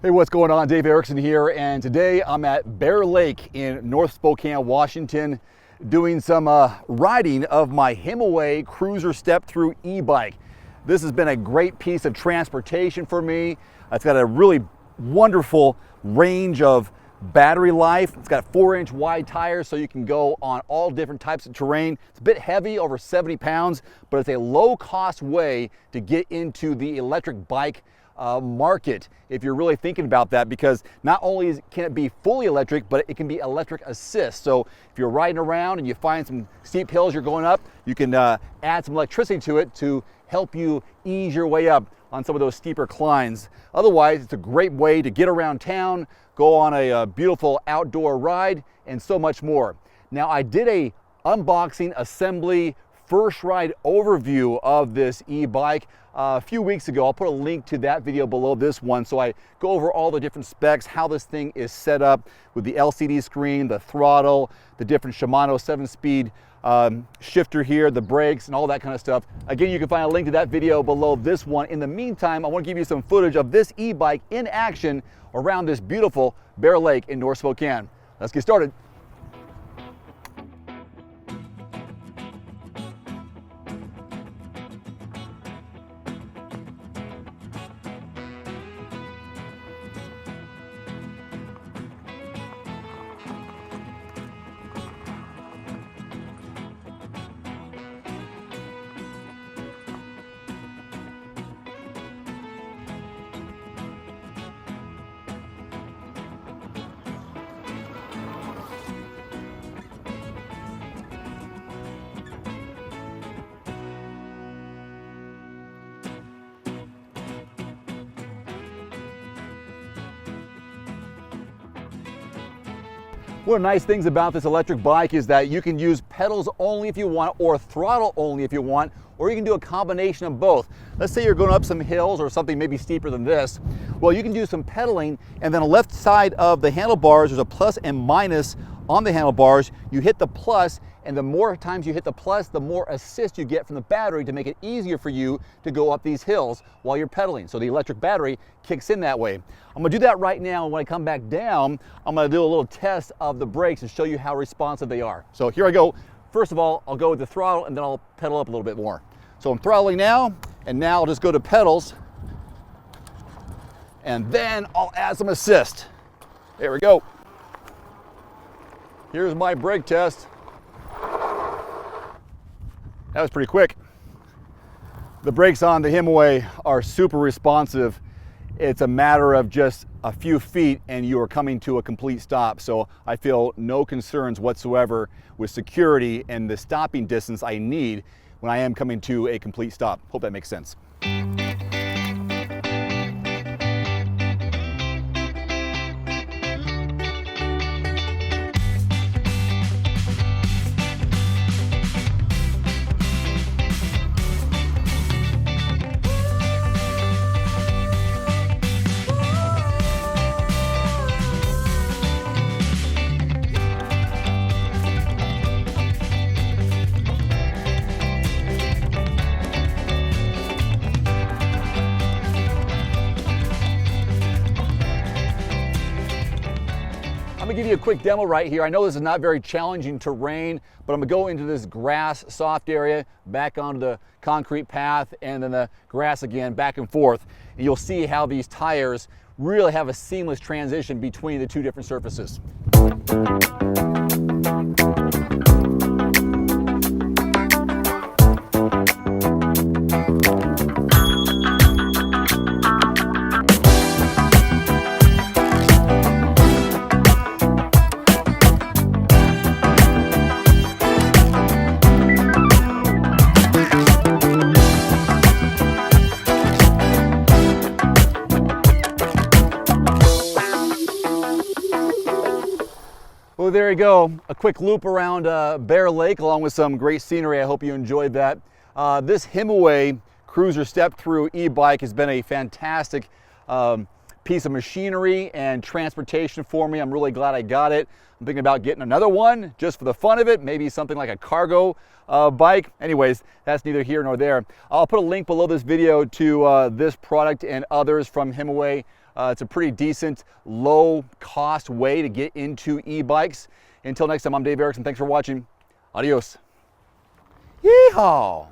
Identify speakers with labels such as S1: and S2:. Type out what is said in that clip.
S1: Hey, what's going on? Dave Erickson here, and today I'm at Bear Lake in North Spokane, Washington, doing some riding of my Himiway cruiser step-through e-bike. This has been a great piece of transportation for me. It's got a really wonderful range of battery life. It's got 4-inch wide tires, so you can go on all different types of terrain. It's a bit heavy, over 70 pounds, but it's a low-cost way to get into the electric bike market if you're really thinking about that, because not only can it be fully electric, but it can be electric assist. So if you're riding around and you find some steep hills you're going up, you can add some electricity to it to help you ease your way up on some of those steeper climbs. Otherwise, it's a great way to get around town, go on a beautiful outdoor ride, and so much more. Now, I did a unboxing, assembly, first ride overview of this e-bike a few weeks ago. I'll put a link to that video below this one. So I go over all the different specs, how this thing is set up with the LCD screen, the throttle, the different Shimano 7-speed shifter here, the brakes, and all that kind of stuff. Again, you can find a link to that video below this one. In the meantime, I want to give you some footage of this e-bike in action around this beautiful Bear Lake in North Spokane. Let's get started. One of the nice things about this electric bike is that you can use pedals only if you want, or throttle only if you want, or you can do a combination of both. Let's say you're going up some hills or something maybe steeper than this. Well, you can do some pedaling, and then on the left side of the handlebars, there's a plus and minus on the handlebars. You hit the plus, and the more times you hit the plus, the more assist you get from the battery to make it easier for you to go up these hills while you're pedaling. So the electric battery kicks in that way. I'm gonna do that right now, and when I come back down, I'm gonna do a little test of the brakes and show you how responsive they are. So here I go. First of all, I'll go with the throttle, and then I'll pedal up a little bit more. So I'm throttling now, and now I'll just go to pedals, and then I'll add some assist. There we go. Here's my brake test. That was pretty quick. The brakes on the Himiway are super responsive. It's a matter of just a few feet and you are coming to a complete stop. So I feel no concerns whatsoever with security and the stopping distance I need when I am coming to a complete stop. Hope that makes sense. I'm gonna give you a quick demo right here. I know this is not very challenging terrain, but I'm gonna go into this grass soft area, back onto the concrete path, and then the grass again, back and forth. And you'll see how these tires really have a seamless transition between the two different surfaces. Well, there you go. A quick loop around Bear Lake along with some great scenery. I hope you enjoyed that. This Himiway cruiser step-through e-bike has been a fantastic piece of machinery and transportation for me. I'm really glad I got it. I'm thinking about getting another one just for the fun of it, maybe something like a cargo bike. Anyways, that's neither here nor there. I'll put a link below this video to this product and others from Himiway. It's a pretty decent, low-cost way to get into e-bikes. Until next time, I'm Dave Erickson. Thanks for watching. Adios. Yeehaw!